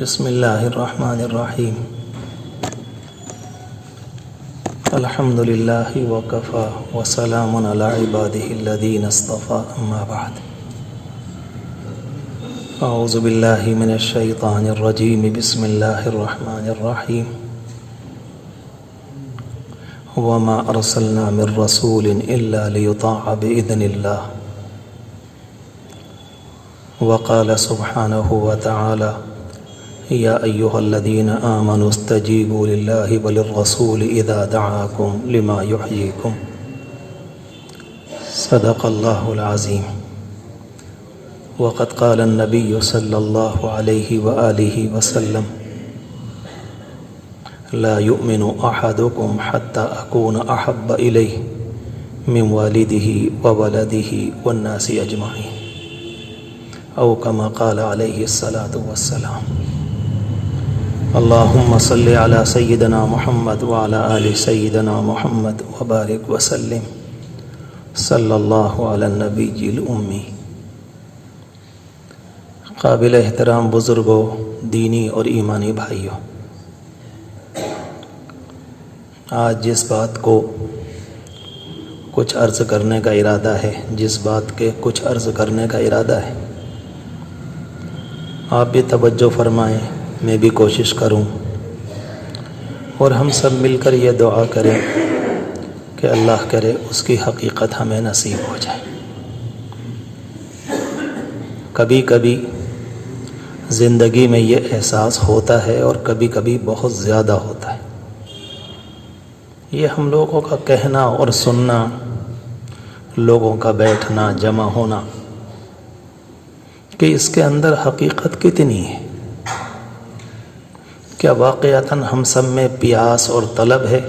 بسم اللہ الرحمن الرحیم الحمد للہ وکفا وسلام علی عبادہ الذین اصطفى اما بعد اعوذ باللہ من الشیطان الرجیم بسم اللہ الرحمن الرحیم وما ارسلنا من رسول الا لیطاع بإذن اللہ وقال سبحانہ وتعالی یا ایہا الذین آمنوا استجیبوا للہ وللرسول اذا دعاکم لما یحییکم صدق اللہ العظیم وقد قال النبی صلی اللہ علیہ وآلہ وسلم لا يؤمن احدکم حتی اکون احب الیہ من والدہ وولدہ والناس اجمعین او کما قال علیہ الصلاة والسلام اللہم صلی علی سیدنا محمد وعلی آل سیدنا محمد وبارک وسلم صلی اللہ علی النبی الامی۔ قابل احترام بزرگوں، دینی اور ایمانی بھائیوں، آج جس بات کو کچھ عرض کرنے کا ارادہ ہے آپ بھی توجہ فرمائیں، میں بھی کوشش کروں اور ہم سب مل کر یہ دعا کریں کہ اللہ کرے اس کی حقیقت ہمیں نصیب ہو جائے۔ کبھی کبھی زندگی میں یہ احساس ہوتا ہے اور کبھی کبھی بہت زیادہ ہوتا ہے، یہ ہم لوگوں کا کہنا اور سننا، لوگوں کا بیٹھنا جمع ہونا، کہ اس کے اندر حقیقت کتنی ہے؟ کیا واقعتاً ہم سب میں پیاس اور طلب ہے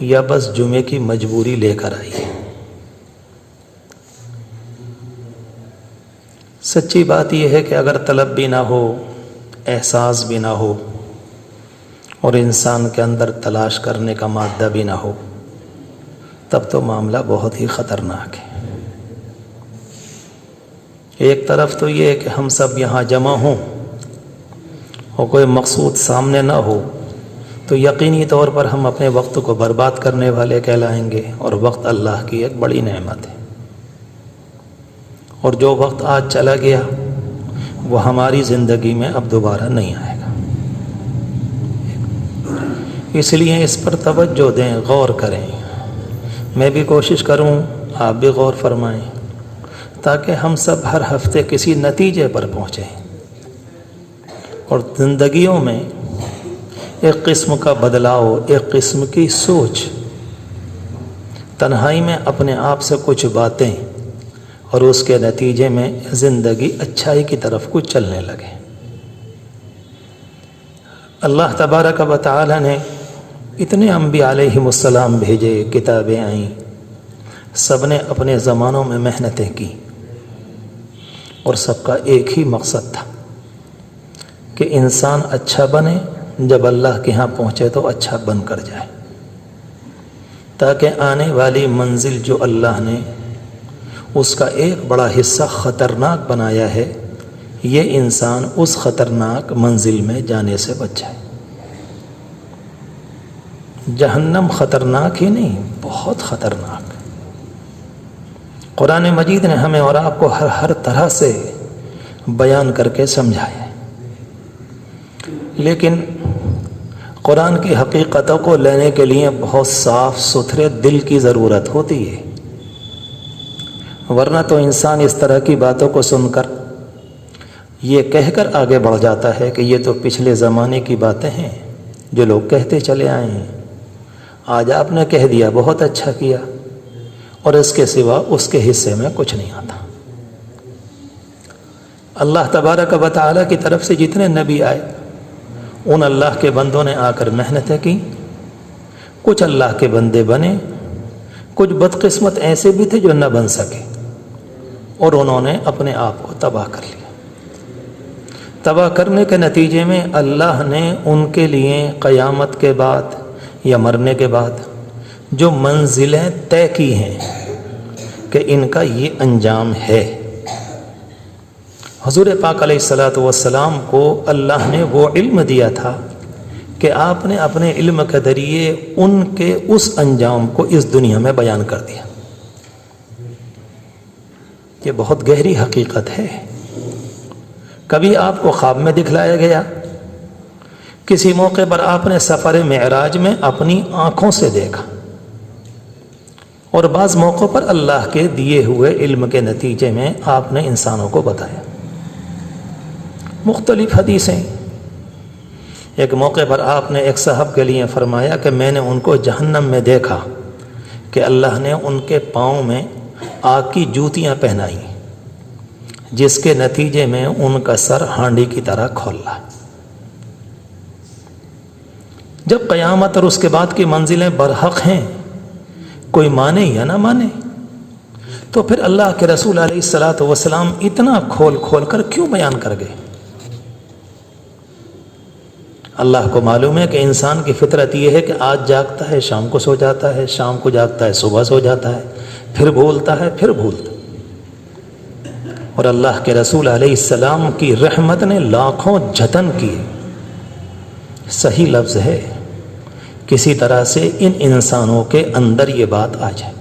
یا بس جمعے کی مجبوری لے کر آئی ہے؟ سچی بات یہ ہے کہ اگر طلب بھی نہ ہو، احساس بھی نہ ہو اور انسان کے اندر تلاش کرنے کا مادہ بھی نہ ہو، تب تو معاملہ بہت ہی خطرناک ہے۔ ایک طرف تو یہ ہے کہ ہم سب یہاں جمع ہوں اور کوئی مقصود سامنے نہ ہو تو یقینی طور پر ہم اپنے وقت کو برباد کرنے والے کہلائیں گے، اور وقت اللہ کی ایک بڑی نعمت ہے، اور جو وقت آج چلا گیا وہ ہماری زندگی میں اب دوبارہ نہیں آئے گا۔ اس لیے اس پر توجہ دیں، غور کریں، میں بھی کوشش کروں، آپ بھی غور فرمائیں، تاکہ ہم سب ہر ہفتے کسی نتیجے پر پہنچیں اور زندگیوں میں ایک قسم کا بدلاؤ، ایک قسم کی سوچ، تنہائی میں اپنے آپ سے کچھ باتیں، اور اس کے نتیجے میں زندگی اچھائی کی طرف کو چلنے لگے۔ اللہ تبارک و تعالی نے اتنے انبیاء علیہم السلام بھیجے، کتابیں آئیں، سب نے اپنے زمانوں میں محنتیں کی، اور سب کا ایک ہی مقصد تھا کہ انسان اچھا بنے، جب اللہ کے ہاں پہنچے تو اچھا بن کر جائے، تاکہ آنے والی منزل جو اللہ نے اس کا ایک بڑا حصہ خطرناک بنایا ہے، یہ انسان اس خطرناک منزل میں جانے سے بچ جائے۔ جہنم خطرناک ہی نہیں، بہت خطرناک۔ قرآن مجید نے ہمیں اور آپ کو ہر طرح سے بیان کر کے سمجھایا، لیکن قرآن کی حقیقتوں کو لینے کے لیے بہت صاف ستھرے دل کی ضرورت ہوتی ہے، ورنہ تو انسان اس طرح کی باتوں کو سن کر یہ کہہ کر آگے بڑھ جاتا ہے کہ یہ تو پچھلے زمانے کی باتیں ہیں جو لوگ کہتے چلے آئے ہیں، آج آپ نے کہہ دیا، بہت اچھا کیا، اور اس کے سوا اس کے حصے میں کچھ نہیں آتا۔ اللہ تبارک و تعالی کی طرف سے جتنے نبی آئے، ان اللہ کے بندوں نے آ کر محنتیں کی، کچھ اللہ کے بندے بنے، کچھ بدقسمت ایسے بھی تھے جو نہ بن سکے، اور انہوں نے اپنے آپ کو تباہ کر لیا۔ تباہ کرنے کے نتیجے میں اللہ نے ان کے لیے قیامت کے بعد یا مرنے کے بعد جو منزلیں طے کی ہیں کہ ان کا یہ انجام ہے، حضور پاک علیہ الصلاۃ والسلام کو اللہ نے وہ علم دیا تھا کہ آپ نے اپنے علم کے ذریعے ان کے اس انجام کو اس دنیا میں بیان کر دیا۔ یہ بہت گہری حقیقت ہے۔ کبھی آپ کو خواب میں دکھلایا گیا، کسی موقع پر آپ نے سفر معراج میں اپنی آنکھوں سے دیکھا، اور بعض موقعوں پر اللہ کے دیے ہوئے علم کے نتیجے میں آپ نے انسانوں کو بتایا۔ مختلف حدیثیں۔ ایک موقع پر آپ نے ایک صاحب کے لیے فرمایا کہ میں نے ان کو جہنم میں دیکھا کہ اللہ نے ان کے پاؤں میں آگ کی جوتیاں پہنائی، جس کے نتیجے میں ان کا سر ہانڈی کی طرح کھولا۔ جب قیامت اور اس کے بعد کی منزلیں برحق ہیں، کوئی مانے یا نہ مانے، تو پھر اللہ کے رسول علیہ الصلاۃ والسلام اتنا کھول کھول کر کیوں بیان کر گئے؟ اللہ کو معلوم ہے کہ انسان کی فطرت یہ ہے کہ آج جاگتا ہے شام کو سو جاتا ہے، شام کو جاگتا ہے صبح سو جاتا ہے، پھر بھولتا ہے، پھر بھولتا ہے۔ اور اللہ کے رسول علیہ السلام کی رحمت نے لاکھوں جتن کیے، صحیح لفظ ہے، کسی طرح سے ان انسانوں کے اندر یہ بات آ جائے۔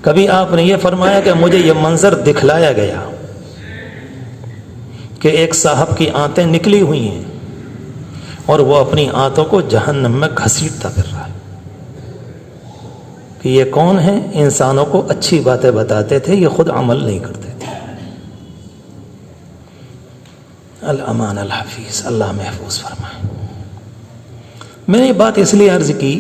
کبھی آپ نے یہ فرمایا کہ مجھے یہ منظر دکھلایا گیا کہ ایک صاحب کی آنتیں نکلی ہوئی ہیں اور وہ اپنی آنتوں کو جہنم میں گھسیٹتا پھر رہا ہے۔ کہ یہ کون ہیں؟ انسانوں کو اچھی باتیں بتاتے تھے، یہ خود عمل نہیں کرتے تھے۔ الامان الحفیظ، اللہ محفوظ فرمائے۔ میں نے یہ بات اس لیے عرض کی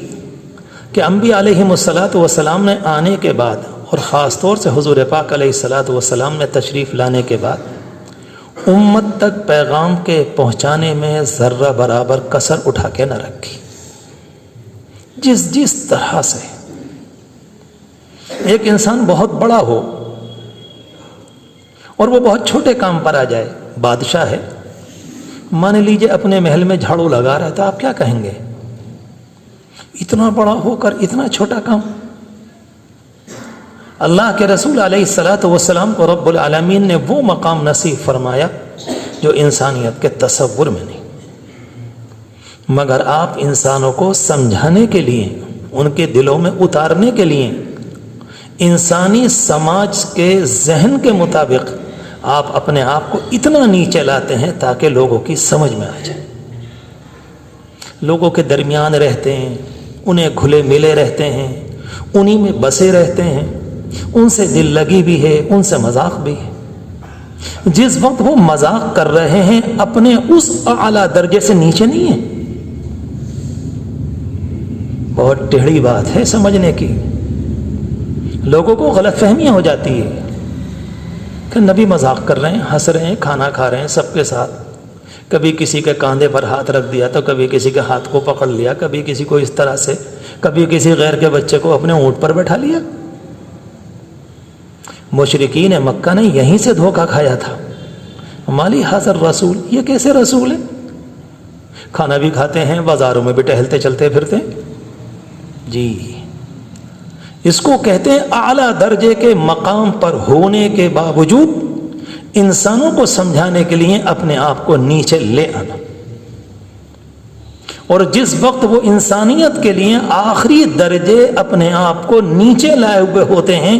کہ انبیاء علیہم الصلاۃ والسلام نے آنے کے بعد، اور خاص طور سے حضور پاک علیہ الصلاۃ والسلام نے تشریف لانے کے بعد، امت تک پیغام کے پہنچانے میں ذرہ برابر کسر اٹھا کے نہ رکھی۔ جس طرح سے ایک انسان بہت بڑا ہو اور وہ بہت چھوٹے کام پر آ جائے، بادشاہ ہے، مان لیجئے اپنے محل میں جھاڑو لگا رہا تھا، آپ کیا کہیں گے؟ اتنا بڑا ہو کر اتنا چھوٹا کام۔ اللہ کے رسول علیہ الصلاۃ والسلام کو رب العالمین نے وہ مقام نصیب فرمایا جو انسانیت کے تصور میں نہیں، مگر آپ انسانوں کو سمجھانے کے لیے، ان کے دلوں میں اتارنے کے لیے، انسانی سماج کے ذہن کے مطابق آپ اپنے آپ کو اتنا نیچے لاتے ہیں تاکہ لوگوں کی سمجھ میں آ جائے۔ لوگوں کے درمیان رہتے ہیں، انہیں گھلے ملے رہتے ہیں، انہی میں بسے رہتے ہیں، ان سے دل لگی بھی ہے، ان سے مذاق بھی ہے۔ جس وقت وہ مذاق کر رہے ہیں اپنے اس اعلیٰ درجے سے نیچے نہیں ہیں۔ بہت ٹیڑھی بات ہے سمجھنے کی، لوگوں کو غلط فہمیاں ہو جاتی ہے کہ نبی مذاق کر رہے ہیں، ہنس رہے ہیں، کھانا کھا رہے ہیں سب کے ساتھ، کبھی کسی کے کاندھے پر ہاتھ رکھ دیا تو کبھی کسی کے ہاتھ کو پکڑ لیا، کبھی کسی کو اس طرح سے، کبھی کسی غیر کے بچے کو اپنے اونٹ پر بیٹھا لیا۔ مشرکین مکہ نے یہیں سے دھوکہ کھایا تھا۔ مالی حاضر رسول، یہ کیسے رسول ہے؟ کھانا بھی کھاتے ہیں، بازاروں میں بھی ٹہلتے چلتے پھرتے۔ جی، اس کو کہتے ہیں اعلیٰ درجے کے مقام پر ہونے کے باوجود انسانوں کو سمجھانے کے لیے اپنے آپ کو نیچے لے آنا۔ اور جس وقت وہ انسانیت کے لیے آخری درجے اپنے آپ کو نیچے لائے ہوئے ہوتے ہیں،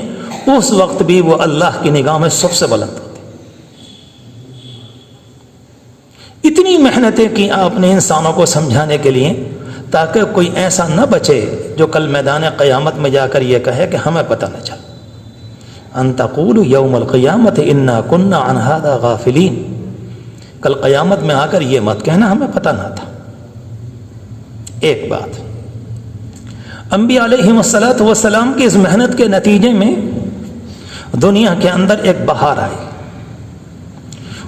اس وقت بھی وہ اللہ کی نگاہ میں سب سے بلند ہوتے ہیں۔ اتنی محنتیں کی آپ نے انسانوں کو سمجھانے کے لیے تاکہ کوئی ایسا نہ بچے جو کل میدان قیامت میں جا کر یہ کہے کہ ہمیں پتہ نہ چلا۔ ان تقولوا یوم القیامت انا کنا عن ھذا غافلین، کل قیامت میں آ کر یہ مت کہنا ہمیں پتہ نہ تھا۔ ایک بات، انبیاء علیہم الصلاۃ والسلام کی اس محنت کے نتیجے میں دنیا کے اندر ایک بہار آئی۔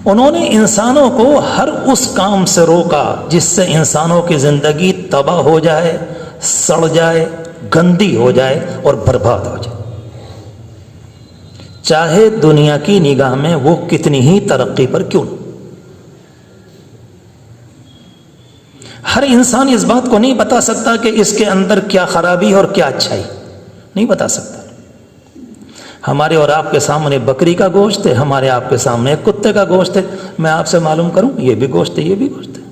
انہوں نے انسانوں کو ہر اس کام سے روکا جس سے انسانوں کی زندگی تباہ ہو جائے، سڑ جائے، گندی ہو جائے اور برباد ہو جائے، چاہے دنیا کی نگاہ میں وہ کتنی ہی ترقی پر کیوں نہ۔ ہر انسان اس بات کو نہیں بتا سکتا کہ اس کے اندر کیا خرابی اور کیا اچھائی، نہیں بتا سکتا۔ ہمارے اور آپ کے سامنے بکری کا گوشت ہے، ہمارے آپ کے سامنے کتے کا گوشت ہے، میں آپ سے معلوم کروں یہ بھی گوشت ہے یہ بھی گوشت ہے؟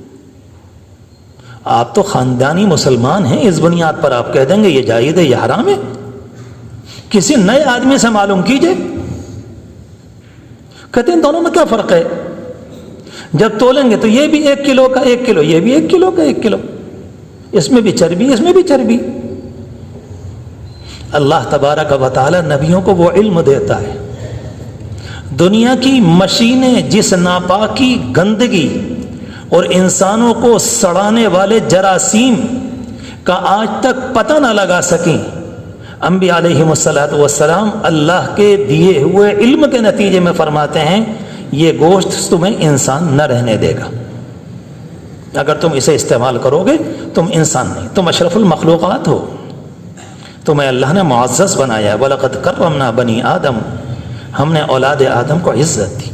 آپ تو خاندانی مسلمان ہیں، اس بنیاد پر آپ کہہ دیں گے یہ جائز ہے یہ حرام ہے؟ کسی نئے آدمی سے معلوم کیجئے، کہتے ہیں دونوں میں کیا فرق ہے؟ جب تولیں گے تو یہ بھی 1 کلو کا 1 کلو، یہ بھی 1 کلو کا 1 کلو، اس میں بھی چربی اس میں بھی چربی۔ اللہ تبارک و تعالی نبیوں کو وہ علم دیتا ہے، دنیا کی مشینیں جس ناپاکی، گندگی اور انسانوں کو سڑانے والے جراثیم کا آج تک پتہ نہ لگا سکیں، انبیاء علیہم السلام اللہ کے دیے ہوئے علم کے نتیجے میں فرماتے ہیں یہ گوشت تمہیں انسان نہ رہنے دے گا، اگر تم اسے استعمال کرو گے تم انسان نہیں، تم اشرف المخلوقات ہو، تمہیں اللہ نے معزز بنایا، وَلَقَدْ كَرَّمْنَا بَنِي آدم، ہم نے اولاد آدم کو عزت دی۔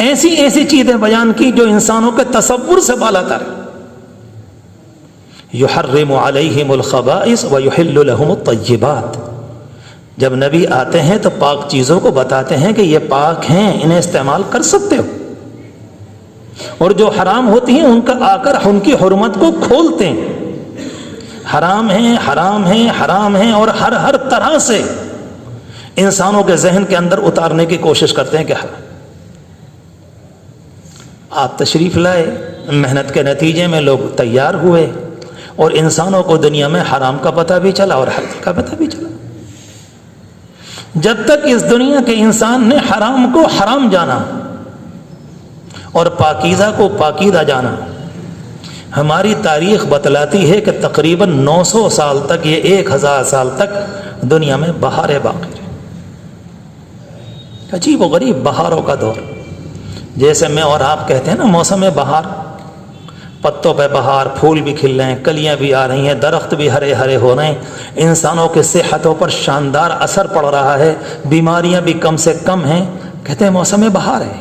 ایسی ایسی چیزیں بیان کی جو انسانوں کے تصور سے بالا تر۔ يُحَرِّمُ عَلَيْهِمُ الْخَبَائِثَ وَيُحِلُّ لَهُمُ الطَّيِّبَاتِ، جب نبی آتے ہیں تو پاک چیزوں کو بتاتے ہیں کہ یہ پاک ہیں، انہیں استعمال کر سکتے ہو، اور جو حرام ہوتی ہیں ان کا آ کر ان کی حرمت کو کھولتے ہیں، حرام ہیں حرام ہیں حرام ہیں، اور ہر طرح سے انسانوں کے ذہن کے اندر اتارنے کی کوشش کرتے ہیں کہ حرام۔ آپ تشریف لائے، محنت کے نتیجے میں لوگ تیار ہوئے، اور انسانوں کو دنیا میں حرام کا پتہ بھی چلا اور حلال کا پتہ بھی چلا۔ جب تک اس دنیا کے انسان نے حرام کو حرام جانا اور پاکیزہ کو پاکیزہ جانا، ہماری تاریخ بتلاتی ہے کہ تقریباً 900 سال تک، یہ 1000 سال تک دنیا میں بہاریں باقی رہی، عجیب و غریب بہاروں کا دور۔ جیسے میں اور آپ کہتے ہیں نا موسم بہار، پتوں پہ بہار، پھول بھی کھل رہے ہیں، کلیاں بھی آ رہی ہیں، درخت بھی ہرے ہرے ہو رہے ہیں، انسانوں کے صحتوں پر شاندار اثر پڑ رہا ہے، بیماریاں بھی کم سے کم ہیں، کہتے ہیں موسم بہار ہے۔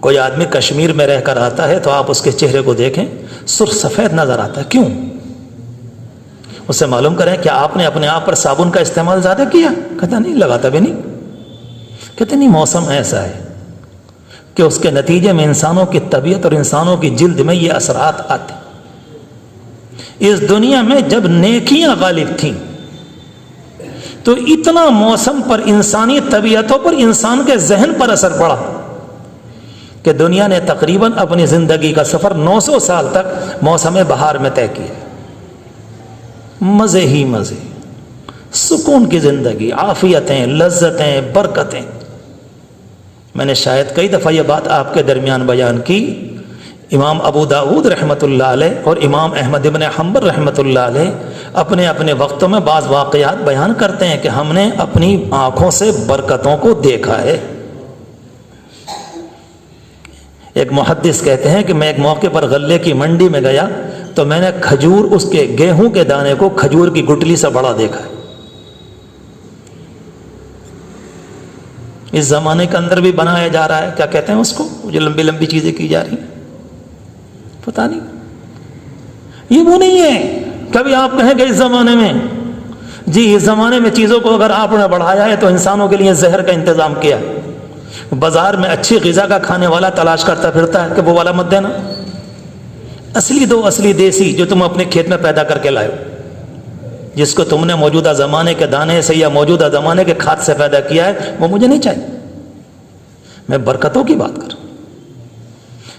کوئی آدمی کشمیر میں رہ کر آتا ہے تو آپ اس کے چہرے کو دیکھیں سرخ سفید نظر آتا ہے، کیوں؟ اس سے معلوم کریں کہ آپ نے اپنے آپ پر صابن کا استعمال زیادہ کیا؟ کہتا نہیں، لگاتا بھی نہیں۔ کہتے نہیں، موسم ایسا ہے کہ اس کے نتیجے میں انسانوں کی طبیعت اور انسانوں کی جلد میں یہ اثرات آتے۔ اس دنیا میں جب نیکیاں غالب تھیں تو اتنا موسم پر، انسانی طبیعتوں پر، انسان کے ذہن پر اثر پڑا کہ دنیا نے تقریباً اپنی زندگی کا سفر 900 سال تک موسم بہار میں طے کیا۔ مزے ہی مزے، سکون کی زندگی، عافیتیں، لذتیں، برکتیں۔ میں نے شاید کئی دفعہ یہ بات آپ کے درمیان بیان کی، امام ابو داؤد رحمۃ اللہ علیہ اور امام احمد ابن حنبل رحمۃ اللہ علیہ اپنے اپنے وقتوں میں بعض واقعات بیان کرتے ہیں کہ ہم نے اپنی آنکھوں سے برکتوں کو دیکھا ہے۔ ایک محدث کہتے ہیں کہ میں ایک موقع پر غلے کی منڈی میں گیا تو میں نے کھجور، اس کے گیہوں کے دانے کو کھجور کی گٹلی سے بڑا دیکھا ہے۔ اس زمانے کے اندر بھی بنایا جا رہا ہے، کیا کہتے ہیں اس کو، جو لمبی لمبی چیزیں کی جا رہی ہیں، پتہ نہیں۔ یہ وہ نہیں ہے کبھی آپ کہیں گے اس زمانے میں، جی اس زمانے میں چیزوں کو اگر آپ نے بڑھایا ہے تو انسانوں کے لیے زہر کا انتظام کیا۔ بازار میں اچھی غذا کا کھانے والا تلاش کرتا پھرتا ہے کہ وہ والا مت دینا، اصلی دو، اصلی دیسی جو تم اپنے کھیت میں پیدا کر کے لائے ہو، جس کو تم نے موجودہ زمانے کے دانے سے یا موجودہ زمانے کے کھاد سے پیدا کیا ہے، وہ مجھے نہیں چاہیے۔ میں برکتوں کی بات کر رہا ہوں۔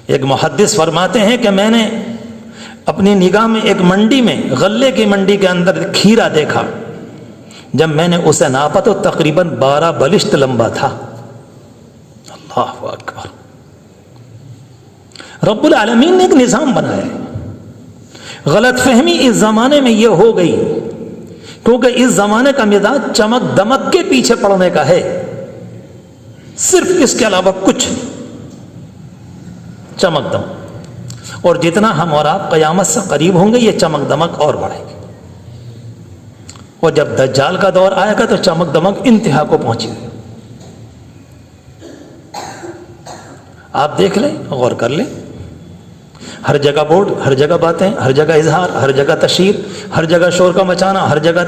ایک محدث فرماتے ہیں کہ میں نے اپنی نگاہ میں ایک منڈی میں، غلے کی منڈی کے اندر کھیرا دیکھا، جب میں نے اسے ناپا تو تقریباً 12 بلشت لمبا تھا۔ اللہ اکبر! رب العالمین نے ایک نظام بنایا ہے۔ غلط فہمی اس زمانے میں یہ ہو گئی کیونکہ اس زمانے کا مزاج چمک دمک کے پیچھے پڑنے کا ہے، صرف اس کے علاوہ کچھ نہیں، چمک دمک۔ اور جتنا ہم اور آپ قیامت سے قریب ہوں گے یہ چمک دمک اور بڑھے گی، اور جب دجال کا دور آئے گا تو چمک دمک انتہا کو پہنچے گی۔ آپ دیکھ لیں، غور کر لیں، ہر جگہ بورڈ، ہر جگہ باتیں، ہر جگہ اظہار، ہر جگہ تشہیر، ہر جگہ شور کا مچانا، ہر جگہ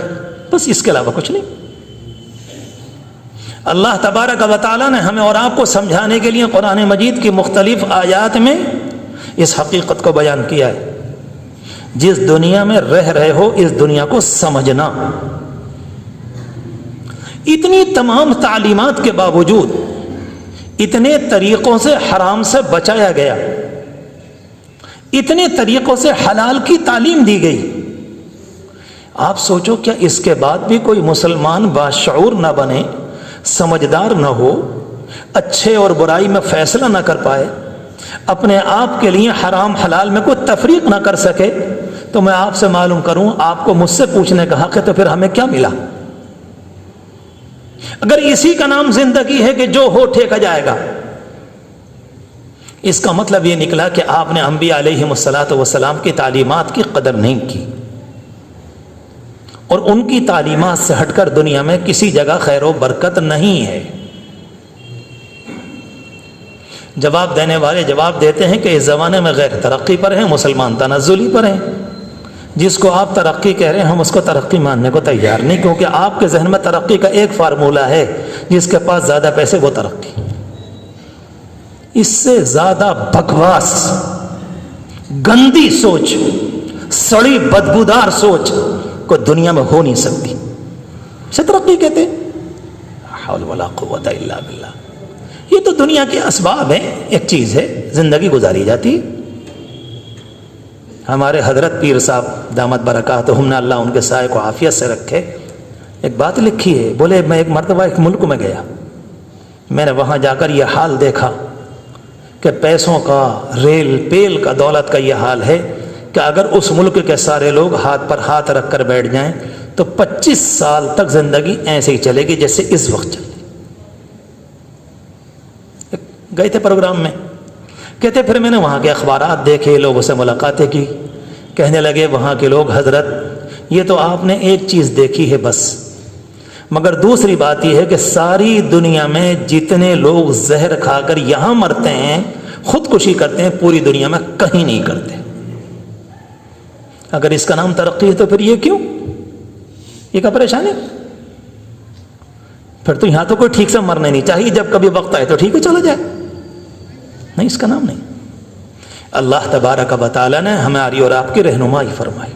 بس اس کے علاوہ کچھ نہیں۔ اللہ تبارک و تعالیٰ نے ہمیں اور آپ کو سمجھانے کے لیے قرآن مجید کی مختلف آیات میں اس حقیقت کو بیان کیا ہے، جس دنیا میں رہ رہے ہو اس دنیا کو سمجھنا۔ اتنی تمام تعلیمات کے باوجود اتنے طریقوں سے حرام سے بچایا گیا، اتنے طریقوں سے حلال کی تعلیم دی گئی، آپ سوچو کیا اس کے بعد بھی کوئی مسلمان باشعور نہ بنے، سمجھدار نہ ہو، اچھے اور برائی میں فیصلہ نہ کر پائے، اپنے آپ کے لیے حرام حلال میں کوئی تفریق نہ کر سکے؟ تو میں آپ سے معلوم کروں، آپ کو مجھ سے پوچھنے کا حق ہے، تو پھر ہمیں کیا ملا؟ اگر اسی کا نام زندگی ہے کہ جو ہو ٹھیکا جائے گا، اس کا مطلب یہ نکلا کہ آپ نے انبیاء علیہم الصلاۃ والسلام کی تعلیمات کی قدر نہیں کی، اور ان کی تعلیمات سے ہٹ کر دنیا میں کسی جگہ خیر و برکت نہیں ہے۔ جواب دینے والے جواب دیتے ہیں کہ اس زمانے میں غیر ترقی پر ہیں، مسلمان تنزلی پر ہیں۔ جس کو آپ ترقی کہہ رہے ہیں ہم اس کو ترقی ماننے کو تیار نہیں، کیونکہ آپ کے ذہن میں ترقی کا ایک فارمولہ ہے، جس کے پاس زیادہ پیسے وہ ترقی۔ اس سے زیادہ بکواس، گندی سوچ، سڑی بدبودار سوچ کو دنیا میں ہو نہیں سکتی۔ اسے ترقی کہتے ہیں؟ حول ولا قوت الا باللہ۔ یہ تو دنیا کے اسباب ہیں، ایک چیز ہے، زندگی گزاری جاتی۔ ہمارے حضرت پیر صاحب دامت برکاتہم نے اللہ ان کے سائے کو عافیت سے رکھے، ایک بات لکھی ہے، بولے میں ایک مرتبہ ایک ملک میں گیا، میں نے وہاں جا کر یہ حال دیکھا کہ پیسوں کا، ریل پیل کا، دولت کا یہ حال ہے کہ اگر اس ملک کے سارے لوگ ہاتھ پر ہاتھ رکھ کر بیٹھ جائیں تو 25 سال تک زندگی ایسے ہی چلے گی جیسے اس وقت چلتی۔ گئے تھے پروگرام میں، کہتے پھر میں نے وہاں کے اخبارات دیکھے، لوگوں سے ملاقاتیں کی، کہنے لگے وہاں کے لوگ حضرت یہ تو آپ نے ایک چیز دیکھی ہے بس، مگر دوسری بات یہ ہے کہ ساری دنیا میں جتنے لوگ زہر کھا کر یہاں مرتے ہیں، خودکشی کرتے ہیں، پوری دنیا میں کہیں نہیں کرتے۔ اگر اس کا نام ترقی ہے تو پھر یہ کیوں؟ یہ کیا پریشانی؟ پھر تو یہاں تو کوئی ٹھیک سے مرنے نہیں چاہیے، جب کبھی وقت آئے تو ٹھیک ہے چلا جائے، نہیں اس کا نام نہیں۔ اللہ تبارک و تعالی نے ہماری اور آپ کی رہنمائی فرمائی۔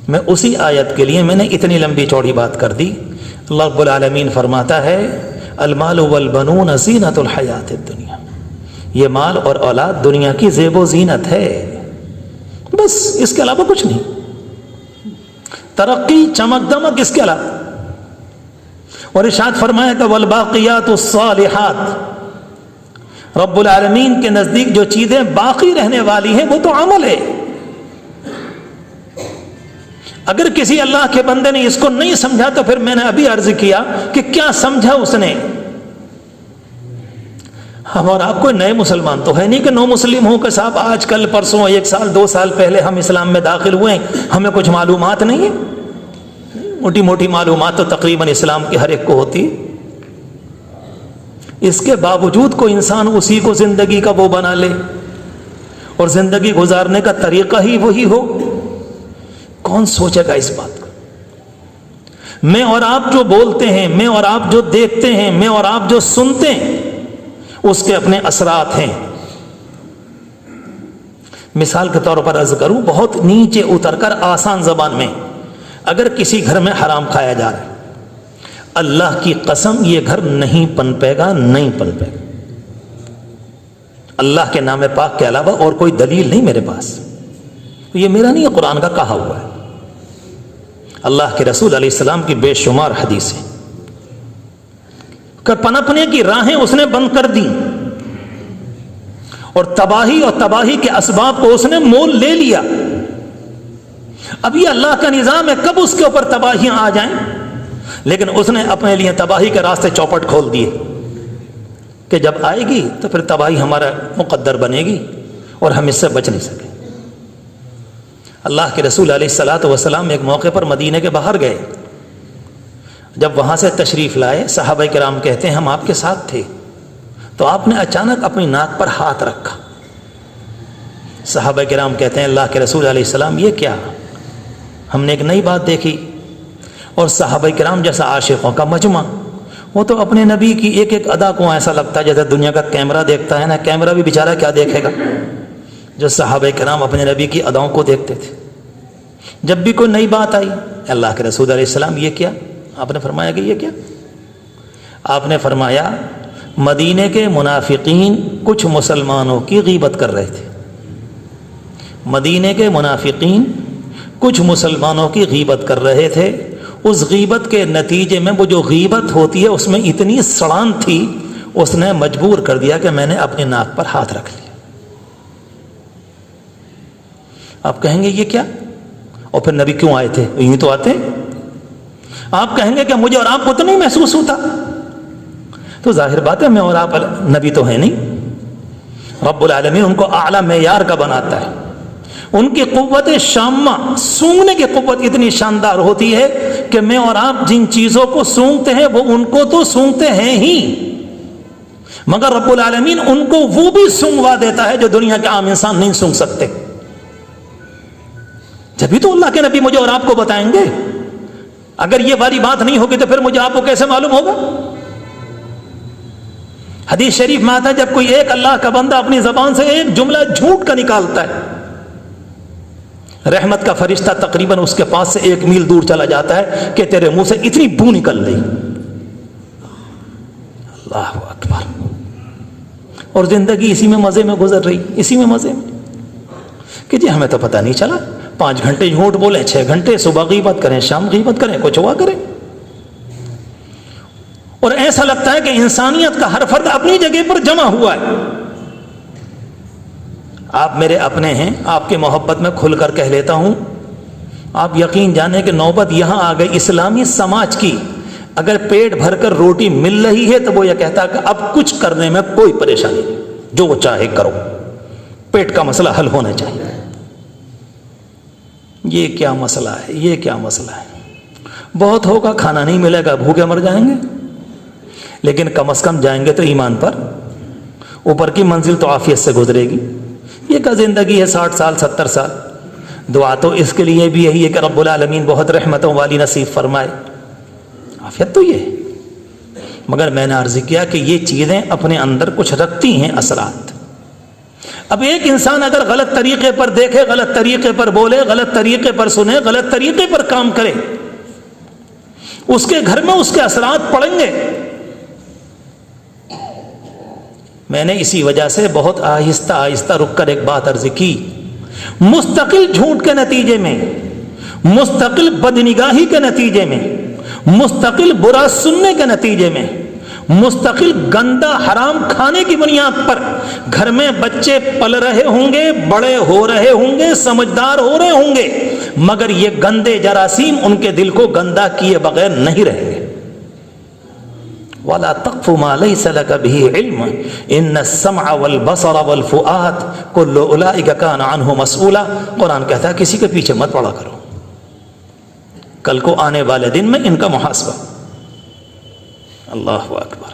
میں اسی آیت کے لیے میں نے اتنی لمبی چوڑی بات کر دی۔ اللہ رب العالمین فرماتا ہے المال والبنون زینت الحیات الدنیا، یہ مال اور اولاد دنیا کی زیب و زینت ہے، بس اس کے علاوہ کچھ نہیں، ترقی چمک دمک اس کے علاوہ۔ اور ارشاد فرمایا کہ والباقیات الصالحات، رب العالمین کے نزدیک جو چیزیں باقی رہنے والی ہیں وہ تو عمل ہے۔ اگر کسی اللہ کے بندے نے اس کو نہیں سمجھا تو پھر میں نے ابھی عرض کیا کہ کیا سمجھا اس نے۔ ہم اور آپ کوئی نئے مسلمان تو ہے نہیں کہ نو مسلم ہوں کہ صاحب آج کل پرسوں 1 سال 2 سال پہلے ہم اسلام میں داخل ہوئے ہیں، ہمیں کچھ معلومات نہیں ہے۔ موٹی موٹی معلومات تو تقریباً اسلام کی ہر ایک کو ہوتی۔ اس کے باوجود کوئی انسان اسی کو زندگی کا وہ بنا لے اور زندگی گزارنے کا طریقہ ہی وہی ہو، کون سوچے گا اس بات کو؟ میں اور آپ جو بولتے ہیں، میں اور آپ جو دیکھتے ہیں، میں اور آپ جو سنتے ہیں، اس کے اپنے اثرات ہیں۔ مثال کے طور پر عرض کروں، بہت نیچے اتر کر آسان زبان میں، اگر کسی گھر میں حرام کھایا جا رہا ہے، اللہ کی قسم یہ گھر نہیں پنپے گا، نہیں پنپے گا۔ اللہ کے نام پاک کے علاوہ اور کوئی دلیل نہیں میرے پاس، یہ میرا نہیں ہے، قرآن کا کہا ہوا ہے۔ اللہ کے رسول علیہ السلام کی بے شمار حدیثیں کہ پنپنے کی راہیں اس نے بند کر دی، اور تباہی کے اسباب کو اس نے مول لے لیا۔ اب یہ اللہ کا نظام ہے، کب اس کے اوپر تباہیاں آ جائیں، لیکن اس نے اپنے لیے تباہی کے راستے چوپٹ کھول دیے کہ جب آئے گی تو پھر تباہی ہمارا مقدر بنے گی اور ہم اس سے بچ نہیں سکیں۔ اللہ کے رسول علیہ الصلاۃ والسلام ایک موقع پر مدینے کے باہر گئے، جب وہاں سے تشریف لائے، صحابہ کرام کہتے ہیں ہم آپ کے ساتھ تھے، تو آپ نے اچانک اپنی ناک پر ہاتھ رکھا۔ صحابہ کرام کہتے ہیں اللہ کے رسول علیہ السلام یہ کیا؟ ہم نے ایک نئی بات دیکھی۔ اور صحابہ کرام جیسا عاشقوں کا مجمع، وہ تو اپنے نبی کی ایک ایک ادا کو ایسا لگتا ہے جیسے دنیا کا کیمرہ دیکھتا ہے نا، کیمرہ بھی بیچارہ کیا دیکھے گا، جو صحابہ کرام اپنے نبی کی اداؤں کو دیکھتے تھے۔ جب بھی کوئی نئی بات آئی، اللہ کے رسول علیہ السلام یہ کیا، آپ نے فرمایا کہ یہ کیا، آپ نے فرمایا مدینے کے منافقین کچھ مسلمانوں کی غیبت کر رہے تھے، مدینے کے منافقین کچھ مسلمانوں کی غیبت کر رہے تھے، اس غیبت کے نتیجے میں وہ جو غیبت ہوتی ہے اس میں اتنی سڑان تھی، اس نے مجبور کر دیا کہ میں نے اپنے ناک پر ہاتھ رکھ لیا۔ آپ کہیں گے یہ کیا، اور پھر نبی کیوں آئے تھے، یوں تو آتے۔ آپ کہیں گے کہ مجھے اور آپ کو تو نہیں محسوس ہوتا، تو ظاہر بات ہے میں اور آپ نبی تو ہیں نہیں، رب العالمین ان کو اعلیٰ معیار کا بناتا ہے، ان کی قوت شامہ، سونگنے کی قوت اتنی شاندار ہوتی ہے کہ میں اور آپ جن چیزوں کو سونگتے ہیں وہ ان کو تو سونگتے ہیں ہی، مگر رب العالمین ان کو وہ بھی سونگوا دیتا ہے جو دنیا کے عام انسان نہیں سونگ سکتے۔ جبھی تو اللہ کے نبی مجھے اور آپ کو بتائیں گے، اگر یہ والی بات نہیں ہوگی تو پھر مجھے آپ کو کیسے معلوم ہوگا؟ حدیث شریف میں آتا ہے جب کوئی ایک اللہ کا بندہ اپنی زبان سے ایک جملہ جھوٹ کا نکالتا ہے، رحمت کا فرشتہ تقریباً اس کے پاس سے 1 میل دور چلا جاتا ہے کہ تیرے منہ سے اتنی بو نکل رہی، اللہ اکبر، اور زندگی اسی میں مزے میں گزر رہی، اسی میں مزے میں کہ جی ہمیں تو پتہ نہیں چلا، 5 گھنٹے جھوٹ بولیں، 6 گھنٹے، صبح غیبت کریں، شام غیبت کریں، کچھ ہوا کریں، اور ایسا لگتا ہے کہ انسانیت کا ہر فرد اپنی جگہ پر جمع ہوا ہے۔ آپ میرے اپنے ہیں، آپ کی محبت میں کھل کر کہہ لیتا ہوں، آپ یقین جانیں کہ نوبت یہاں آ گئی اسلامی سماج کی، اگر پیٹ بھر کر روٹی مل رہی ہے تو وہ یہ کہتا ہے کہ اب کچھ کرنے میں کوئی پریشانی نہیں، جو وہ چاہے کرو، پیٹ کا مسئلہ حل ہونا چاہیے۔ یہ کیا مسئلہ ہے، یہ کیا مسئلہ ہے، بہت ہوگا، کھانا نہیں ملے گا، بھوکے مر جائیں گے، لیکن کم از کم جائیں گے تو ایمان پر، اوپر کی منزل تو عافیت سے گزرے گی۔ یہ کا زندگی ہے 60 سال 70 سال، دعا تو اس کے لیے بھی یہی ہے کہ رب العالمین بہت رحمتوں والی نصیب فرمائے، عافیت تو یہ ہے، مگر میں نے عرض کیا کہ یہ چیزیں اپنے اندر کچھ رکھتی ہیں اثرات۔ اب ایک انسان اگر غلط طریقے پر دیکھے، غلط طریقے پر بولے، غلط طریقے پر سنے، غلط طریقے پر کام کرے، اس کے گھر میں اس کے اثرات پڑیں گے۔ میں نے اسی وجہ سے بہت آہستہ آہستہ رک کر ایک بات عرض کی، مستقل جھوٹ کے نتیجے میں، مستقل بدنگاہی کے نتیجے میں، مستقل برا سننے کے نتیجے میں، مستقل گندا حرام کھانے کی بنیاد پر گھر میں بچے پل رہے ہوں گے، بڑے ہو رہے ہوں گے، سمجھدار ہو رہے ہوں گے، مگر یہ گندے جراثیم ان کے دل کو گندا کیے بغیر نہیں رہیں گے۔ وَلَا تَقْفُ مَا لَيْسَ لَكَ بِهِ عِلْمٌ إِنَّ السَّمْعَ وَالْبَصَرَ وَالْفُؤَادَ كُلُّ أُولَئِكَ كَانَ عَنْهُ مسئولا۔ قرآن کہتا ہے کسی کے پیچھے مت پڑا کرو، کل کو آنے والے دن میں ان کا محاسبہ۔ اللہ اکبر۔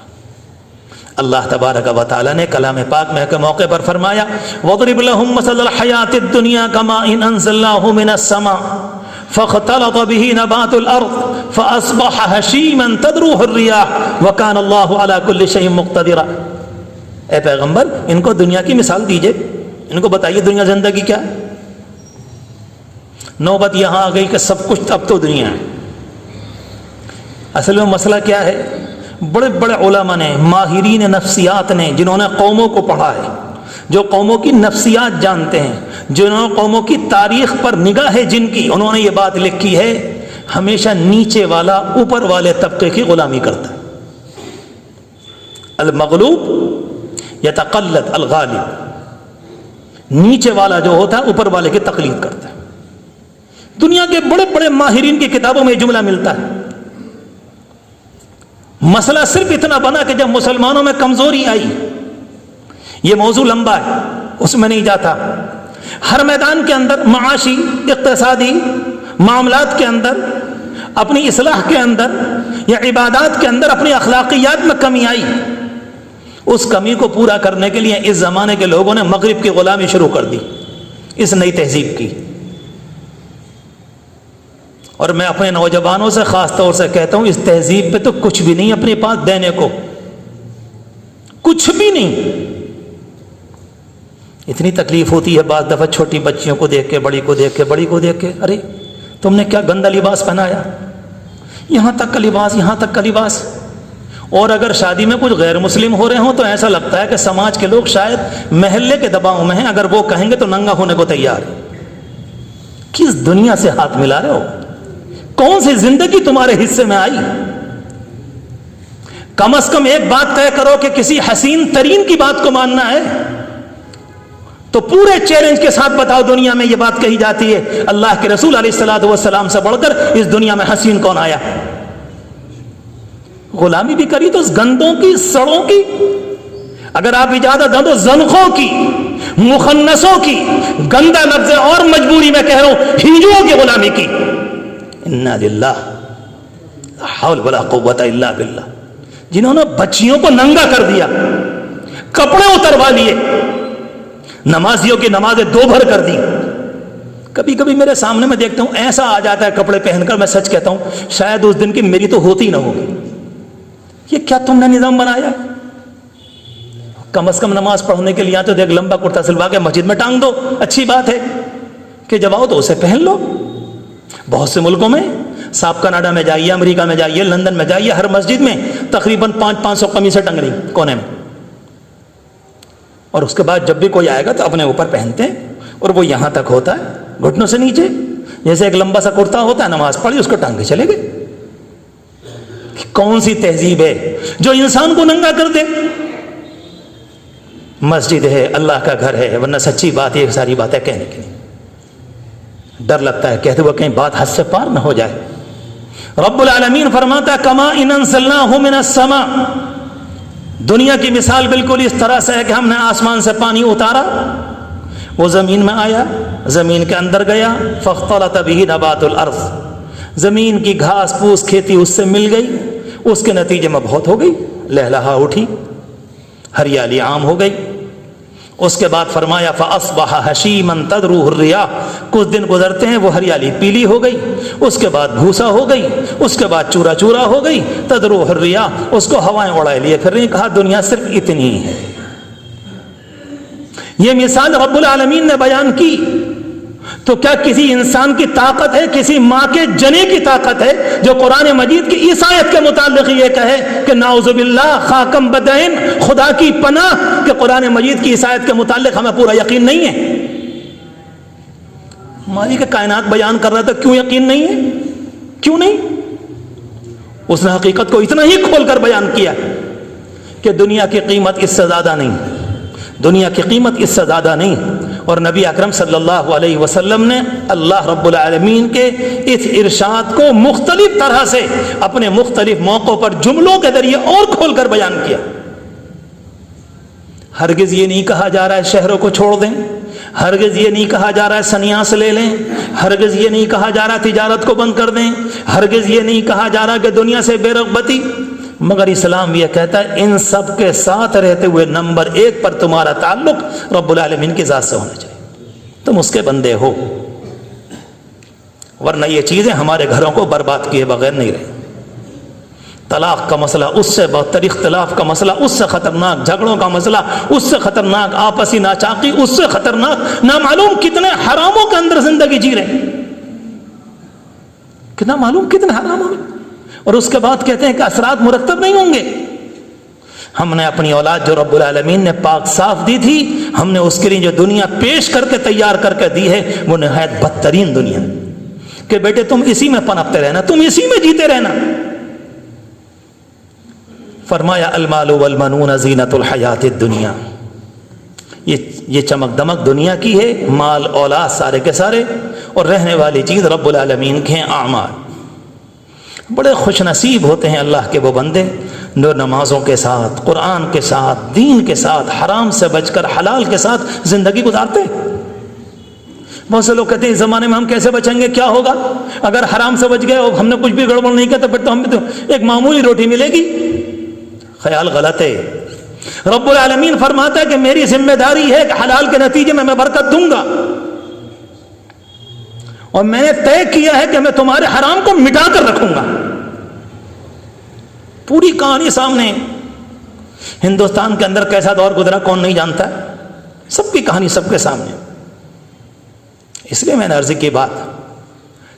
اللہ تبارک و تعالی نے کلام پاک میں کے موقع پر فرمایا وَضْرِبْ لَهُمْ مَثَلَ الْحَيَاةِ الدُّنْيَا كَمَاءٍ أَنزَلْنَاهُ مِنَ السَّمَاءِ فَاخْتَلَطَ بِهِ نَبَاتُ الْأَرْضِ فَأَصْبَحَ هَشِيمًا تَذْرُوهُ الرِّيَاحُ وَكَانَ اللَّهُ عَلَى كُلِّ شَيْءٍ مُقْتَدِرًا۔ اے پیغمبر ان کو دنیا کی مثال دیجئے، ان کو بتائیے دنیا زندگی کیا ہے۔ نوبت یہاں آ گئی کہ سب کچھ اب تو دنیا ہے۔ اصل میں مسئلہ کیا ہے، بڑے بڑے علماء نے، ماہرین نفسیات نے، جنہوں نے قوموں کو پڑھا ہے، جو قوموں کی نفسیات جانتے ہیں، جنہوں نے قوموں کی تاریخ پر نگاہ ہے جن کی، انہوں نے یہ بات لکھی ہے ہمیشہ نیچے والا اوپر والے طبقے کی غلامی کرتا ہے۔ المغلوب یتقلد الغالب، نیچے والا جو ہوتا ہے اوپر والے کی تقلید کرتا ہے۔ دنیا کے بڑے بڑے ماہرین کی کتابوں میں یہ جملہ ملتا ہے۔ مسئلہ صرف اتنا بنا کہ جب مسلمانوں میں کمزوری آئی، یہ موضوع لمبا ہے، اس میں نہیں جاتا، ہر میدان کے اندر، معاشی، اقتصادی معاملات کے اندر، اپنی اصلاح کے اندر یا عبادات کے اندر اپنی اخلاقیات میں کمی آئی، اس کمی کو پورا کرنے کے لیے اس زمانے کے لوگوں نے مغرب کی غلامی شروع کر دی، اس نئی تہذیب کی۔ اور میں اپنے نوجوانوں سے خاص طور سے کہتا ہوں، اس تہذیب پہ تو کچھ بھی نہیں اپنے پاس دینے کو، کچھ بھی نہیں۔ اتنی تکلیف ہوتی ہے بعض دفعہ چھوٹی بچیوں کو دیکھ کے، بڑی کو دیکھ کے، بڑی کو دیکھ کے، ارے تم نے کیا گندا لباس پہنایا، یہاں تک کا لباس، یہاں تک کا لباس۔ اور اگر شادی میں کچھ غیر مسلم ہو رہے ہوں تو ایسا لگتا ہے کہ سماج کے لوگ شاید محلے کے دباؤ میں ہیں، اگر وہ کہیں گے تو ننگا ہونے کو تیار ہے۔ کس دنیا سے ہاتھ ملا رہے ہو؟ کون سی زندگی تمہارے حصے میں آئی؟ کم از کم ایک بات طے کرو کہ کسی حسین ترین کی بات کو ماننا ہے تو پورے چیلنج کے ساتھ بتاؤ، دنیا میں یہ بات کہی جاتی ہے اللہ کے رسول علیہ الصلوۃ والسلام سے بڑھ کر اس دنیا میں حسین کون آیا؟ غلامی بھی کری تو اس گندوں کی، سڑوں کی، اگر آپ اجازت دیں تو زنخوں کی، مخنثوں کی، گندا لفظ اور مجبوری میں کہہ رہا ہوں ہندوؤں کی غلامی کی۔ انا للہ لا حول ولا قوت الا باللہ، جنہوں نے بچیوں کو ننگا کر دیا، کپڑے اتروا لیے، نمازیوں کی نمازیں دو بھر کر دی۔ کبھی کبھی میرے سامنے میں دیکھتا ہوں ایسا آ جاتا ہے کپڑے پہن کر، میں سچ کہتا ہوں شاید اس دن کی میری تو ہوتی نہ ہوگی۔ یہ کیا تم نے نظام بنایا؟ کم از کم نماز پڑھنے کے لیے آتے تو ایک لمبا کرتا سلوا کے مسجد میں ٹانگ دو، اچھی بات ہے کہ جب آؤ تو اسے پہن لو۔ بہت سے ملکوں میں، صاحب کینیڈا میں جائیے، امریکہ میں جائیے، لندن میں جائیے، ہر مسجد میں تقریباً 500 قمیصیں ٹنگ رہی کونے میں، اور اس کے بعد جب بھی کوئی آئے گا تو اپنے اوپر پہنتے ہیں، اور وہ یہاں تک ہوتا ہے گھٹنوں سے نیچے، جیسے ایک لمبا سا کرتا ہوتا ہے، نماز پڑھی اس کو ٹانگ کے چلے گئے۔ کون سی تہذیب ہے جو انسان کو ننگا کر دے؟ مسجد ہے، اللہ کا گھر ہے، ورنہ سچی بات یہ ساری باتیں کہنے کی نہیں، ڈر لگتا ہے کہتے ہوئے کہیں بات حد سے پار نہ ہو جائے۔ رب العالمین فرماتا ہے کما ان انزلناہ من السماء، دنیا کی مثال بالکل اس طرح سے ہے کہ ہم نے آسمان سے پانی اتارا، وہ زمین میں آیا، زمین کے اندر گیا، فاختلط به نبات الارض، زمین کی گھاس پھوس کھیتی اس سے مل گئی، اس کے نتیجے میں بہت ہو گئی، لہلہا اٹھی، ہریالی عام ہو گئی۔ اس کے بعد فرمایا فاصبح حشیما تذروه الرياح، کچھ دن گزرتے ہیں وہ ہریالی پیلی ہو گئی، اس کے بعد بھوسا ہو گئی، اس کے بعد چورا چورا ہو گئی، تذروه الرياح، اس کو ہوائیں اڑائے لیے پھر نہیں۔ کہا دنیا صرف اتنی ہے۔ یہ مثال رب العالمین نے بیان کی تو کیا کسی انسان کی طاقت ہے، کسی ماں کے جنے کی طاقت ہے جو قرآن مجید کی اس آیت کے متعلق یہ کہے کہ نعوذ باللہ خاکم بدعین، خدا کی پناہ کہ قرآن مجید کی اس آیت کے متعلق ہمیں پورا یقین نہیں ہے؟ مالک کائنات بیان کر رہا تھا، کیوں یقین نہیں ہے؟ کیوں نہیں؟ اس نے حقیقت کو اتنا ہی کھول کر بیان کیا کہ دنیا کی قیمت اس سے زیادہ نہیں، دنیا کی قیمت اس سے زیادہ نہیں۔ اور نبی اکرم صلی اللہ علیہ وسلم نے اللہ رب العالمین کے اس ارشاد کو مختلف طرح سے اپنے مختلف موقعوں پر جملوں کے ذریعے اور کھول کر بیان کیا۔ ہرگز یہ نہیں کہا جا رہا ہے شہروں کو چھوڑ دیں، ہرگز یہ نہیں کہا جا رہا ہے سنیاس لے لیں، ہرگز یہ نہیں کہا جا رہا تجارت کو بند کر دیں، ہرگز یہ نہیں کہا جا رہا کہ دنیا سے بے رغبتی، مگر اسلام یہ کہتا ہے ان سب کے ساتھ رہتے ہوئے نمبر 1 پر تمہارا تعلق رب العالمین کی ذات سے ہونا چاہیے، تم اس کے بندے ہو، ورنہ یہ چیزیں ہمارے گھروں کو برباد کیے بغیر نہیں رہے۔ طلاق کا مسئلہ اس سے بدتر، اختلاف کا مسئلہ اس سے خطرناک، جھگڑوں کا مسئلہ اس سے خطرناک، آپسی ناچاقی اس سے خطرناک، نامعلوم کتنے حراموں کے اندر زندگی جی رہے ہیں، کتنا معلوم کتنے حراموں میں، اور اس کے بعد کہتے ہیں کہ اثرات مرتب نہیں ہوں گے۔ ہم نے اپنی اولاد جو رب العالمین نے پاک صاف دی تھی، ہم نے اس کے لیے جو دنیا پیش کر کے تیار کر کے دی ہے وہ نہایت بدترین دنیا کہ بیٹے تم اسی میں پنپتے رہنا، تم اسی میں جیتے رہنا۔ فرمایا المال والبنون زینت الحیات الدنیا، یہ چمک دمک دنیا کی ہے، مال اولاد سارے کے سارے، اور رہنے والی چیز رب العالمین کے اعمال۔ بڑے خوش نصیب ہوتے ہیں اللہ کے وہ بندے جو نمازوں کے ساتھ، قرآن کے ساتھ، دین کے ساتھ، حرام سے بچ کر حلال کے ساتھ زندگی گزارتے ہیں۔ بہت سے لوگ کہتے ہیں اس زمانے میں ہم کیسے بچیں گے، کیا ہوگا اگر حرام سے بچ گئے اور ہم نے کچھ بھی گڑبڑ نہیں کیا تو پھر تو ہمیں تو ایک معمولی روٹی ملے گی۔ خیال غلط ہے۔ رب العالمین فرماتا ہے کہ میری ذمہ داری ہے کہ حلال کے نتیجے میں برکت دوں گا، اور میں نے طے کیا ہے کہ میں تمہارے حرام کو مٹا کر رکھوں گا. پوری کہانی سامنے. ہندوستان کے اندر کیسا دور گزرا کون نہیں جانتا ہے, سب کی کہانی سب کے سامنے. اس لیے میں نے عرض کی بات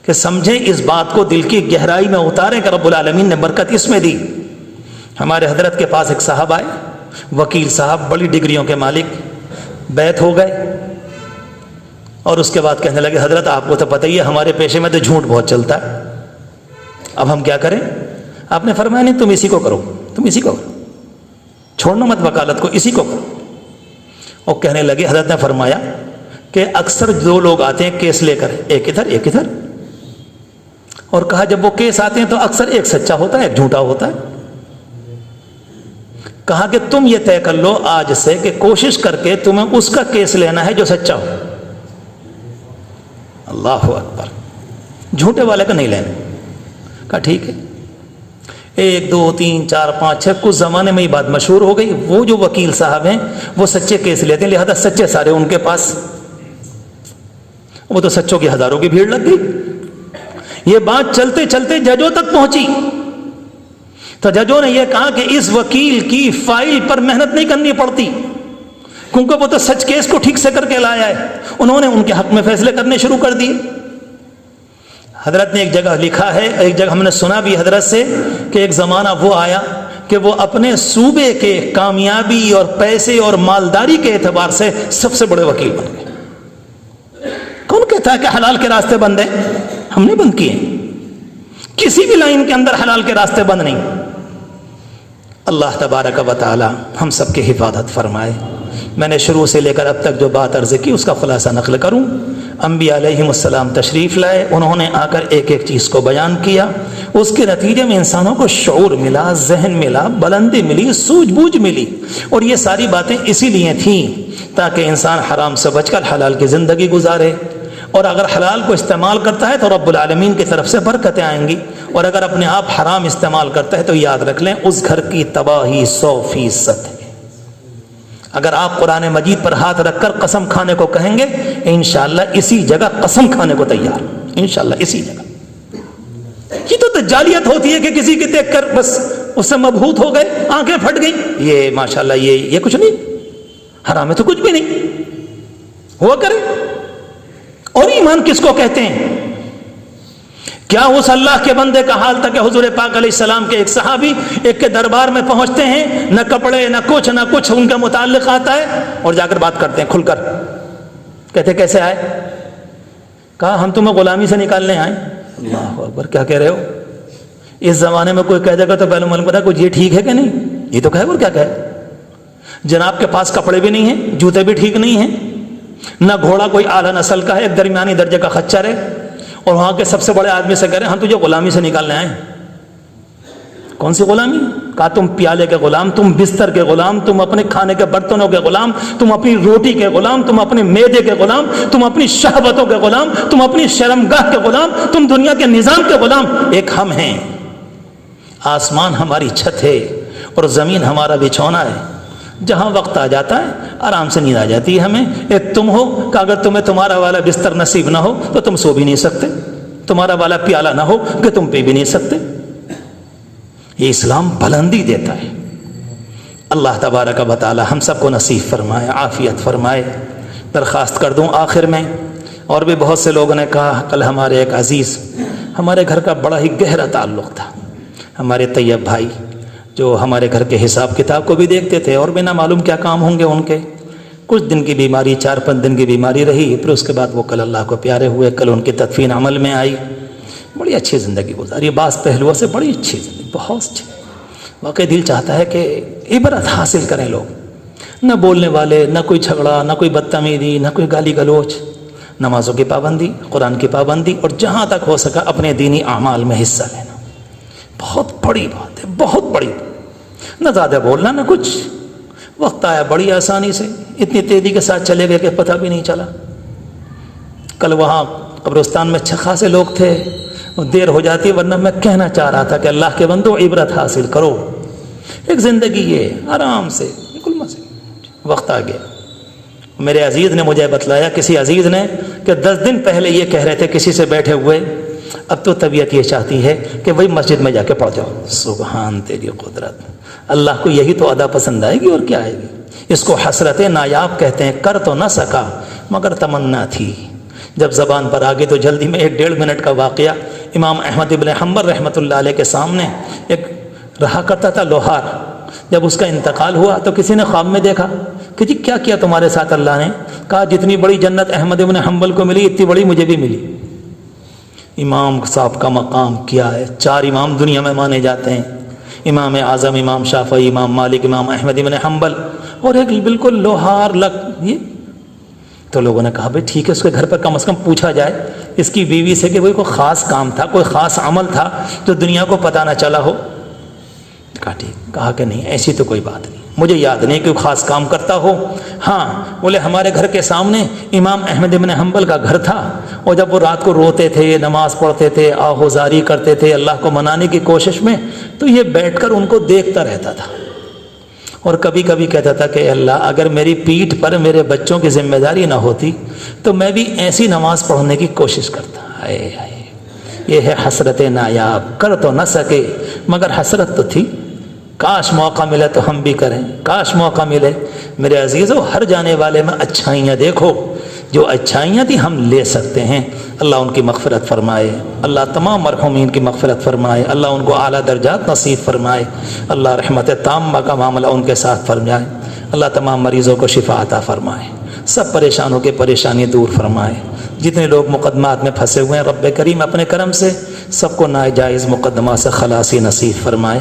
کہ سمجھیں, اس بات کو دل کی گہرائی میں اتاریں کہ رب العالمین نے برکت اس میں دی. ہمارے حضرت کے پاس ایک صاحب آئے, وکیل صاحب, بڑی ڈگریوں کے مالک, بیعت ہو گئے اور اس کے بعد کہنے لگے حضرت آپ کو تو پتہ ہی ہے ہمارے پیشے میں تو جھوٹ بہت چلتا ہے, اب ہم کیا کریں؟ آپ نے فرمایا نہیں, تم اسی کو کرو, تم اسی کو کرو, چھوڑنا مت وکالت کو, اسی کو کرو. اور کہنے لگے حضرت نے فرمایا کہ اکثر دو لوگ آتے ہیں کیس لے کر, ایک ادھر ایک ادھر, اور کہا جب وہ کیس آتے ہیں تو اکثر ایک سچا ہوتا ہے ایک جھوٹا ہوتا ہے. کہا کہ تم یہ طے کر لو آج سے کہ کوشش کر کے تمہیں اس کا کیس لینا ہے جو سچا ہو. اللہ اکبر, جھوٹے والے کا نہیں لینا. کہا ٹھیک ہے. 1 2 3 4 5 6 کچھ زمانے میں یہ بات مشہور ہو گئی, وہ جو وکیل صاحب ہیں وہ سچے کیس لیتے ہیں, لہذا سچے سارے ان کے پاس. وہ تو سچوں کی ہزاروں کی بھیڑ لگ گئی. یہ بات چلتے چلتے ججوں تک پہنچی تو ججوں نے یہ کہا کہ اس وکیل کی فائل پر محنت نہیں کرنی پڑتی کیونکہ وہ تو سچ کیس کو ٹھیک سے کر کے لایا ہے. انہوں نے ان کے حق میں فیصلے کرنے شروع کر دیے. حضرت نے ایک جگہ لکھا ہے, ایک جگہ ہم نے سنا بھی حضرت سے, کہ ایک زمانہ وہ آیا کہ وہ اپنے صوبے کے کامیابی اور پیسے اور مالداری کے اعتبار سے سب سے بڑے وکیل بن گئے. کون کہتا ہے کہ حلال کے راستے بند ہیں؟ ہم نے بند کیے, کسی بھی لائن کے اندر حلال کے راستے بند نہیں. اللہ تبارک و تعالی ہم سب کی حفاظت فرمائے. میں نے شروع سے لے کر اب تک جو بات عرض کی اس کا خلاصہ نقل کروں. انبیاء علیہم السلام تشریف لائے, انہوں نے آ کر ایک ایک چیز کو بیان کیا. اس کے نتیجے میں انسانوں کو شعور ملا, ذہن ملا, بلندی ملی, سوجھ بوجھ ملی. اور یہ ساری باتیں اسی لیے تھیں تاکہ انسان حرام سے بچ کر حلال کی زندگی گزارے. اور اگر حلال کو استعمال کرتا ہے تو رب العالمین کی طرف سے برکتیں آئیں گی, اور اگر اپنے آپ حرام استعمال کرتا ہے تو یاد رکھ لیں اس گھر کی تباہی 100% ہے. اگر آپ قرآن مجید پر ہاتھ رکھ کر قسم کھانے کو کہیں گے, انشاءاللہ اسی جگہ قسم کھانے کو تیار, انشاءاللہ اسی جگہ. یہ تو دجالیت ہوتی ہے کہ کسی کے دیکھ کر بس اس سے مبہوت ہو گئے, آنکھیں پھٹ گئی, یہ ماشاءاللہ یہ کچھ نہیں, حرام ہے تو کچھ بھی نہیں ہوا کرے. اور ایمان کس کو کہتے ہیں؟ کیا اس اللہ کے بندے کا حال تھا کہ حضور پاک علیہ السلام کے ایک صحابی ایک کے دربار میں پہنچتے ہیں, نہ کپڑے نہ کچھ ان کے متعلق آتا ہے, اور جا کر بات کرتے ہیں کھل کر. کہتے کیسے آئے؟ کہا ہم تمہیں غلامی سے نکالنے آئے. اللہ اکبر, کیا کہہ رہے ہو؟ اس زمانے میں کوئی کہہ دے گا تو پہلے معلوم پتا کچھ یہ ٹھیک ہے کہ نہیں, یہ تو کہے اور کیا کہے. جناب کے پاس کپڑے بھی نہیں ہیں, جوتے بھی ٹھیک نہیں ہیں, نہ گھوڑا کوئی اعلیٰ نسل کا ہے, ایک درمیانی درجے کا خچر ہے, اور وہاں کے سب سے بڑے آدمی سے کہہ رہے ہیں ہم تجھے غلامی سے نکالنے آئے. کون سی غلامی؟ کہا تم پیالے کے غلام, تم بستر کے غلام, تم اپنے کھانے کے برتنوں کے غلام, تم اپنی روٹی کے غلام, تم اپنے معدے کے غلام, تم اپنی شہوتوں کے غلام, تم اپنی شرمگاہ کے غلام, تم دنیا کے نظام کے غلام. ایک ہم ہیں, آسمان ہماری چھت ہے اور زمین ہمارا بچھونا ہے. جہاں وقت آ جاتا ہے آرام سے نیند آ جاتی ہے ہمیں. ایک تم ہو کہ اگر تمہیں تمہارا والا بستر نصیب نہ ہو تو تم سو بھی نہیں سکتے, تمہارا والا پیالہ نہ ہو کہ تم پی بھی نہیں سکتے. یہ اسلام بلندی دیتا ہے. اللہ تبارک و تعالی ہم سب کو نصیب فرمائے, عافیت فرمائے. درخواست کر دوں آخر میں, اور بھی بہت سے لوگوں نے کہا, کل ہمارے ایک عزیز, ہمارے گھر کا بڑا ہی گہرا تعلق تھا, ہمارے طیب بھائی, جو ہمارے گھر کے حساب کتاب کو بھی دیکھتے تھے, اور بنا معلوم کیا کام ہوں گے ان کے. کچھ دن کی بیماری, 4-5 دن کی بیماری رہی, پھر اس کے بعد وہ کل اللہ کو پیارے ہوئے. کل ان کی تدفین عمل میں آئی. بڑی اچھی زندگی گزاری, بعض پہلوؤں سے بڑی اچھی زندگی, بہت اچھی. واقعی دل چاہتا ہے کہ عبرت حاصل کریں لوگ. نہ بولنے والے, نہ کوئی جھگڑا, نہ کوئی بدتمیزی, نہ کوئی گالی گلوچ. نمازوں کی پابندی, قرآن کی پابندی, اور جہاں تک ہو سکا اپنے دینی اعمال میں حصہ لینا. بہت بڑی بات ہے, بہت بڑی. نہ زیادہ بولنا نہ کچھ. وقت آیا بڑی آسانی سے, اتنی تیزی کے ساتھ چلے گئے کہ پتہ بھی نہیں چلا. کل وہاں قبرستان میں خاصے لوگ تھے, دیر ہو جاتی, ورنہ میں کہنا چاہ رہا تھا کہ اللہ کے بندو عبرت حاصل کرو. ایک زندگی یہ آرام سے بالکل مزے. وقت آ گیا, میرے عزیز نے مجھے بتلایا، کسی عزیز نے، کہ 10 دن پہلے یہ کہہ رہے تھے کسی سے بیٹھے ہوئے، اب تو طبیعت یہ چاہتی ہے کہ وہی مسجد میں جا کے پڑھ جاؤ۔ سبحان تیری قدرت، اللہ کو یہی تو ادا پسند آئے گی اور کیا آئے گی۔ اس کو حسرت نایاب کہتے ہیں۔ کر تو نہ سکا مگر تمنا تھی، جب زبان پر آ گئی تو جلدی میں 1.5 منٹ کا واقعہ۔ امام احمد ابن حنبل رحمۃ اللہ علیہ کے سامنے ایک رہا کرتا تھا لوہار، جب اس کا انتقال ہوا تو کسی نے خواب میں دیکھا کہ جی کیا کیا تمہارے ساتھ اللہ نے؟ کہا جتنی بڑی جنت احمد ابن حنبل کو ملی اتنی بڑی مجھے بھی ملی۔ امام صاحب کا مقام کیا ہے؟ 4 امام دنیا میں مانے جاتے ہیں، امام اعظم، امام شافعی، امام مالک، امام احمد ابن حنبل، اور ایک بالکل لوہار یہ۔ تو لوگوں نے کہا بھائی ٹھیک ہے، اس کے گھر پر کم از کم پوچھا جائے اس کی بیوی سے کہ کوئی خاص کام تھا، کوئی خاص عمل تھا جو دنیا کو پتہ نہ چلا ہو۔ کہا ٹھیک، کہا کہ نہیں ایسی تو کوئی بات نہیں، مجھے یاد نہیں کہ خاص کام کرتا ہو۔ ہاں بولے ہمارے گھر کے سامنے امام احمد ابن حنبل کا گھر تھا، اور جب وہ رات کو روتے تھے، نماز پڑھتے تھے، آہوزاری کرتے تھے اللہ کو منانے کی کوشش میں، تو یہ بیٹھ کر ان کو دیکھتا رہتا تھا، اور کبھی کبھی کہتا تھا کہ اللہ اگر میری پیٹھ پر میرے بچوں کی ذمہ داری نہ ہوتی تو میں بھی ایسی نماز پڑھنے کی کوشش کرتا۔ ہائے ہائے، یہ ہے حسرت نایاب۔ کر تو نہ سکے مگر حسرت تو تھی، کاش موقع ملے تو ہم بھی کریں، کاش موقع ملے۔ میرے عزیزو، ہر جانے والے میں اچھائیاں دیکھو، جو اچھائیاں تھی ہم لے سکتے ہیں۔ اللہ ان کی مغفرت فرمائے، اللہ تمام مرحومین کی مغفرت فرمائے، اللہ ان کو اعلیٰ درجات نصیب فرمائے، اللہ رحمت تامہ کا معاملہ ان کے ساتھ فرمائے، اللہ تمام مریضوں کو شفا عطا فرمائے، سب پریشانوں کی پریشانی دور فرمائے۔ جتنے لوگ مقدمات میں پھنسے ہوئے ہیں رب کریم اپنے کرم سے سب کو ناجائز مقدمات سے خلاصی نصیب فرمائے۔